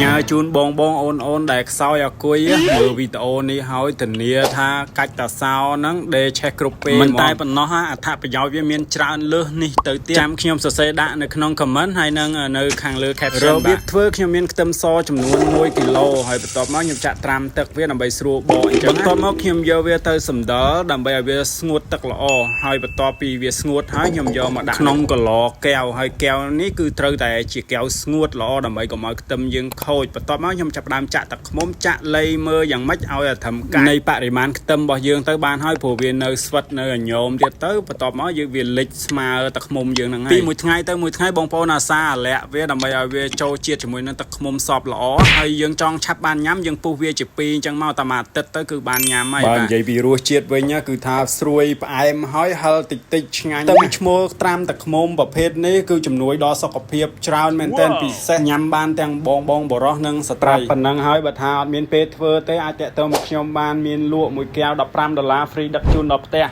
ញ៉ាជូនបងអូនដែលខ្សោយអាគុយមើលវីដេអូនេះហើយធានាថាកាច់តាសោហ្នឹងដេឆេះគ្រប់ពេលមិនតែប៉ុណ្ណោះអត្ថប្រយោជន៍វាមានច្រើនលើសនេះទៅទៀតចាំខ្ញុំសរសេរដាក់នៅក្នុង comment ហើយនឹងនៅខាងលើ caption របៀបធ្វើខ្ញុំមានខ្ទឹមសចំនួន1គីឡូហើយបន្ទាប់មកខ្ញុំចាក់ត្រាំទឹកវាដើម្បីស្រួលបកអញ្ចឹងបន្ទាប់មកខ្ញុំយកវាទៅសម្ដិលដើម្បីឲ្យវាស្ងួតទឹកល្អហើយបន្ទាប់ពីវាស្ងួតហើយខ្ញុំយកមកដាក់ក្នុងកឡកែវហើយកែវនេះគឺត្រូវតែជាកែវស្ងួតល្អដើម្បីកុំឲ្យខ្ទឹមយើងខូចបន្ទាប់មកខ្ញុំចាប់ផ្ដើមចាក់ទឹកឃ្មុំចាក់លៃមើលយ៉ាងម៉េចឲ្យត្រឹមកាយនៃបរិមាណខ្ទឹមរបស់យើងទៅបានហើយព្រោះវានៅស្វិតនៅអញ្ញោមទៀតទៅបន្ទាប់មកយើងវាលិចស្មើទឹកឃ្មុំយើងហ្នឹងហើយពីមួយថ្ងៃទៅមួយថ្ងៃបងប្អូនអាសាអាលាក់វាដើម្បីឲ្យវាចូលជាតិជាមួយនឹងទឹកឃ្មុំសពល្អហើយយើងចង់ឆាប់បានញ៉ាំយើងពុះវាជា2អញ្ចឹងមកតែមួយអាទិត្យទៅគឺបានញ៉ាំហើយបាទនិយាយពីរសជាតិវិញគឺថាស្រួយផ្អែមហើយហឹរតិចឆ្ងាញ់តែឈ្មោះត្រាំទឹកឃ្មុំប្រភេទនេះគឺជំនួយដល់សុខភាពច្រើនមែនទែនពិសេសញ៉ាំបានទាំងបងបរោះនិងស្ត្រីប៉ុណ្ណឹងហើយបើថាអត់មានពេលធ្វើទេអាចតាក់ទងមកខ្ញុំបានមានលក់មួយកែវ$15 ហ្វ្រីដឹកជូនដល់ផ្ទះ